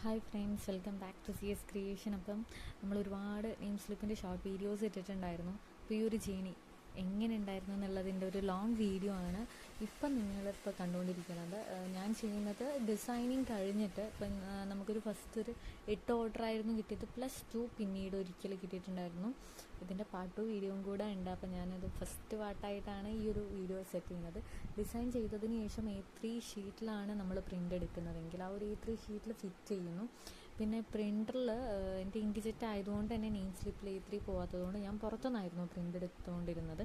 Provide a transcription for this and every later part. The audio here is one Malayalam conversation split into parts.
Hi friends, welcome back to CS creation. അപ്പം നമ്മൾ ഒരുപാട് നെയിം സ്ലിപ്പിൻ്റെ ഷോർട്ട് വീഡിയോസ് ഇട്ടിട്ടുണ്ടായിരുന്നു. അപ്പോൾ ഈ ഒരു ജേണി എങ്ങനെ ഉണ്ടായിരുന്നു എന്നുള്ളതിൻ്റെ ഒരു ലോങ് വീഡിയോ ആണ് ഇപ്പം നിങ്ങളിപ്പോൾ കണ്ടുകൊണ്ടിരിക്കുന്നത്. ഞാൻ ചെയ്യുന്നത് ഡിസൈനിങ് കഴിഞ്ഞിട്ട് ഇപ്പം നമുക്കൊരു ഫസ്റ്റ് ഒരു 8 ഓർഡറായിരുന്നു കിട്ടിയത്, +2 പിന്നീട് ഒരിക്കൽ കിട്ടിയിട്ടുണ്ടായിരുന്നു. ഇതിൻ്റെ പാർട്ട് 2 വീഡിയോയും കൂടെ ഉണ്ട്. അപ്പോൾ ഞാനത് ഫസ്റ്റ് പാർട്ടായിട്ടാണ് ഈ ഒരു വീഡിയോ സെറ്റ് ചെയ്യുന്നത്. ഡിസൈൻ ചെയ്തതിന് ശേഷം A3 ഷീറ്റിലാണ് നമ്മൾ പ്രിൻ്റ് എടുക്കുന്നതെങ്കിൽ ആ ഒരു A3 ഷീറ്റിൽ ഫിറ്റ് ചെയ്യുന്നു. പിന്നെ പ്രിൻ്ററിൽ എൻ്റെ ഇങ്ക്ജെറ്റ് ആയതുകൊണ്ട് തന്നെ നെയിം സ്ലിപ്പിൽ A3 പോകാത്തതുകൊണ്ട് ഞാൻ പുറത്തുനിന്നായിരുന്നു പ്രിൻ്റ് എടുത്തുകൊണ്ടിരുന്നത്.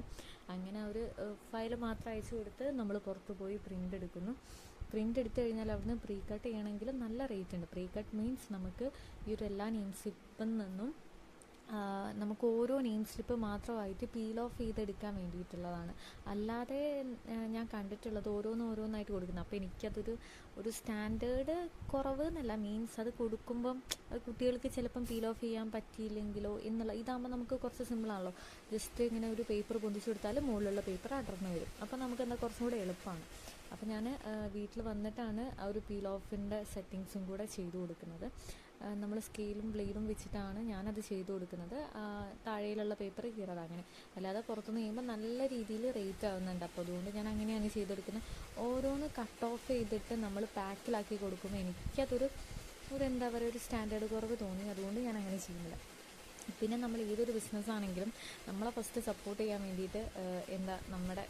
അങ്ങനെ ഒരു ഫയൽ മാത്രം അയച്ചു കൊടുത്ത് നമ്മൾ പുറത്ത് പോയി പ്രിൻ്റ് എടുക്കുന്നു. പ്രിൻ്റ് എടുത്തു കഴിഞ്ഞാൽ അവിടുന്ന് പ്രീ കട്ട് ചെയ്യണമെങ്കിൽ നല്ല റേറ്റ് ഉണ്ട്. പ്രീ കട്ട് മീൻസ് നമുക്ക് ഈ ഒരു എല്ലാ നെയിം സ്ലിപ്പിൽ നിന്നും നമുക്ക് ഓരോ നെയിം സ്ലിപ്പ് മാത്രമായിട്ട് പീൽ ഓഫ് ചെയ്തെടുക്കാൻ വേണ്ടിയിട്ടുള്ളതാണ്. അല്ലാതെ ഞാൻ കണ്ടിട്ടുള്ളത് ഓരോന്നായിട്ട് കൊടുക്കുന്നത്. അപ്പോൾ എനിക്കതൊരു സ്റ്റാൻഡേർഡ് കുറവ് എന്നല്ല, മീൻസ് അത് കൊടുക്കുമ്പം കുട്ടികൾക്ക് ചിലപ്പം പീൽ ഓഫ് ചെയ്യാൻ പറ്റിയില്ലെങ്കിലോ എന്നുള്ള. ഇതാകുമ്പോൾ നമുക്ക് കുറച്ച് സിമ്പിളാണല്ലോ. ജസ്റ്റ് ഇങ്ങനെ ഒരു പേപ്പർ പൊന്തിച്ചു കൊടുത്താൽ മുകളിലുള്ള പേപ്പർ അടർന്നു വരും. അപ്പോൾ നമുക്കെന്താ കുറച്ചും കൂടെ എളുപ്പമാണ്. അപ്പോൾ ഞാൻ വീട്ടിൽ വന്നിട്ടാണ് ആ ഒരു പീൽ ഓഫിൻ്റെ സെറ്റിങ്സും കൂടെ ചെയ്തു കൊടുക്കുന്നത്. നമ്മൾ സ്കെയിലും ബ്ലേഡും വെച്ചിട്ടാണ് ഞാനത് ചെയ്തു കൊടുക്കുന്നത്. താഴെയിലുള്ള പേപ്പർ കീറത് അങ്ങനെ. അല്ലാതെ പുറത്തുനിന്ന് ചെയ്യുമ്പോൾ നല്ല രീതിയിൽ റേറ്റ് ആവുന്നുണ്ട്. അപ്പോൾ അതുകൊണ്ട് ഞാൻ അങ്ങനെയാണ് ചെയ്തെടുക്കുന്നത്. ഓരോന്ന് കട്ട് ഓഫ് ചെയ്തിട്ട് നമ്മൾ പാക്കിലാക്കി കൊടുക്കുമ്പോൾ എനിക്കതൊരു എന്താ പറയുക, ഒരു സ്റ്റാൻഡേർഡ് കുറവ് തോന്നി. അതുകൊണ്ട് ഞാൻ അങ്ങനെ ചെയ്യുന്നില്ല. പിന്നെ നമ്മൾ ഏതൊരു ബിസിനസ്സാണെങ്കിലും നമ്മളെ ഫസ്റ്റ് സപ്പോർട്ട് ചെയ്യാൻ വേണ്ടിയിട്ട് നമ്മുടെ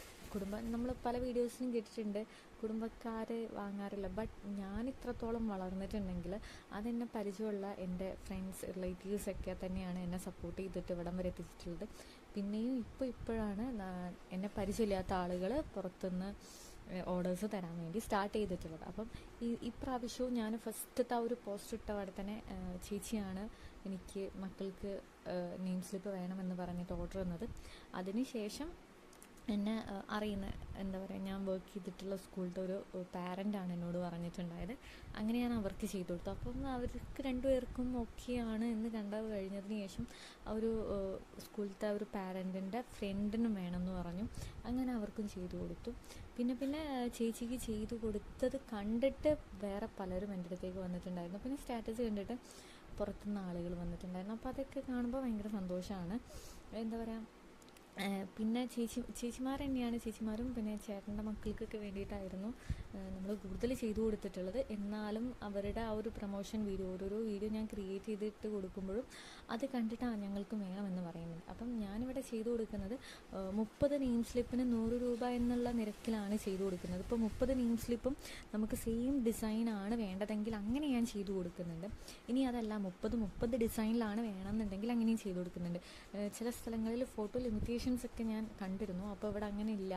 നമ്മൾ പല വീഡിയോസിലും കേട്ടിട്ടുണ്ട് കുടുംബക്കാർ വാങ്ങാറില്ല. ബട്ട് ഞാൻ ഇത്രത്തോളം വളർന്നിട്ടുണ്ടെങ്കിൽ അതെന്നെ പരിചയമുള്ള എൻ്റെ ഫ്രണ്ട്സ്, റിലേറ്റീവ്സൊക്കെ തന്നെയാണ് എന്നെ സപ്പോർട്ട് ചെയ്തിട്ട് ഇവിടം വരെ എത്തിച്ചിട്ടുള്ളത്. പിന്നെയും ഇപ്പോഴാണ് എന്നെ പരിചയമില്ലാത്ത ആളുകൾ പുറത്തുനിന്ന് ഓർഡേഴ്സ് തരാൻ വേണ്ടി സ്റ്റാർട്ട് ചെയ്തിട്ടുള്ളത്. അപ്പം ഇപ്രാവശ്യവും ഞാൻ ഫസ്റ്റത്തെ ആ ഒരു പോസ്റ്റ് ഇട്ട അവിടെ തന്നെ ചേച്ചിയാണ് എനിക്ക് മക്കൾക്ക് നെയിം സ്ലിപ്പ് വേണമെന്ന് പറഞ്ഞിട്ട് ഓർഡർ തന്നത്. അതിനുശേഷം എന്നെ അറിയുന്ന ഞാൻ വർക്ക് ചെയ്തിട്ടുള്ള സ്കൂളിലത്തെ ഒരു പാരൻ്റാണ് എന്നോട് പറഞ്ഞിട്ടുണ്ടായത്. അങ്ങനെ ഞാൻ അവർക്ക് ചെയ്തു കൊടുത്തു. അപ്പം അവർക്ക് രണ്ടുപേർക്കും ഓക്കെയാണ് എന്ന് കഴിഞ്ഞതിന് ശേഷം ആ ഒരു സ്കൂളിലത്തെ ഒരു പാരൻറ്റിൻ്റെ ഫ്രണ്ടിനും വേണമെന്ന് പറഞ്ഞു. അങ്ങനെ അവർക്കും ചെയ്തു കൊടുത്തു. പിന്നെ ചേച്ചിക്ക് ചെയ്തു കൊടുത്തത് കണ്ടിട്ട് വേറെ പലരും എൻ്റെ അടുത്തേക്ക് വന്നിട്ടുണ്ടായിരുന്നു. പിന്നെ സ്റ്റാറ്റസ് കണ്ടിട്ട് പുറത്തുനിന്ന് ആളുകൾ വന്നിട്ടുണ്ടായിരുന്നു. അപ്പോൾ അതൊക്കെ കാണുമ്പോൾ ഭയങ്കര സന്തോഷമാണ്. പിന്നെ ചേച്ചിമാർ തന്നെയാണ്. ചേച്ചിമാരും പിന്നെ ചേട്ടൻ്റെ മക്കൾക്കൊക്കെ വേണ്ടിയിട്ടായിരുന്നു നമ്മൾ കൂടുതൽ ചെയ്തു കൊടുത്തിട്ടുള്ളത്. എന്നാലും അവരുടെ ആ ഒരു പ്രൊമോഷൻ വീഡിയോ, ഓരോരോ വീഡിയോ ഞാൻ ക്രിയേറ്റ് ചെയ്തിട്ട് കൊടുക്കുമ്പോഴും അത് കണ്ടിട്ടാണ് ഞങ്ങൾക്ക് വേണമെന്ന് പറയുന്നത്. അപ്പം ഞാനിവിടെ ചെയ്തു കൊടുക്കുന്നത് 30 നെയിം സ്ലിപ്പിന് 100 രൂപ എന്നുള്ള നിരക്കിലാണ് ചെയ്തു കൊടുക്കുന്നത്. ഇപ്പോൾ 30 നെയിം സ്ലിപ്പും നമുക്ക് സെയിം ഡിസൈനാണ് വേണ്ടതെങ്കിൽ അങ്ങനെ ഞാൻ ചെയ്തു കൊടുക്കുന്നുണ്ട്. ഇനി അതല്ല 30 ഡിസൈനിലാണ് വേണമെന്നുണ്ടെങ്കിൽ അങ്ങനെയും ചെയ്തു കൊടുക്കുന്നുണ്ട്. ചില സ്ഥലങ്ങളിൽ ഫോട്ടോ ലിമിറ്റേഷൻസ് ഒക്കെ ഞാൻ കണ്ടിരുന്നു. അപ്പോൾ ഇവിടെ അങ്ങനെ ഇല്ല.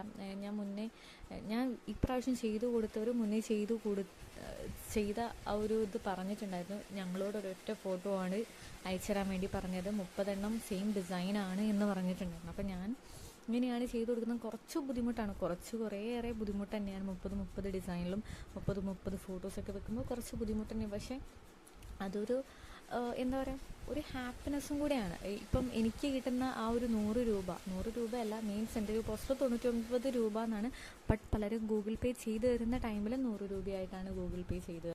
ഞാൻ ഇപ്രാവശ്യം ചെയ്തു കൊടുത്തവർ മുന്നേ ചെയ്ത ആ ഒരു ഇത് പറഞ്ഞിട്ടുണ്ടായിരുന്നു. ഞങ്ങളോട് ഒരൊറ്റ ഫോട്ടോ ആണ് അയച്ചു തരാൻ വേണ്ടി പറഞ്ഞത്. 30 എണ്ണം സെയിം ഡിസൈനാണ് എന്ന് പറഞ്ഞിട്ടുണ്ടായിരുന്നു. അപ്പോൾ ഞാൻ ഇങ്ങനെയാണ് ചെയ്തു കൊടുക്കുന്നത്. കുറച്ച് ബുദ്ധിമുട്ടാണ്, കുറേയേറെ ബുദ്ധിമുട്ട് തന്നെയാണ്. 30 ഡിസൈനിലും 30 ഫോട്ടോസൊക്കെ വെക്കുമ്പോൾ കുറച്ച് ബുദ്ധിമുട്ട് തന്നെയാണ്. പക്ഷേ അതൊരു ഒരു ഹാപ്പിനെസ്സും കൂടെയാണ്. ഇപ്പം എനിക്ക് കിട്ടുന്ന ആ ഒരു 100 രൂപയല്ല, മീൻസ് എൻ്റെ ഒരു പോസ്റ്റർ 99 രൂപ എന്നാണ്. ബട്ട് പലരും ഗൂഗിൾ പേ ചെയ്ത് തരുന്ന ടൈമിൽ 100 രൂപയായിട്ടാണ് ഗൂഗിൾ പേ ചെയ്ത്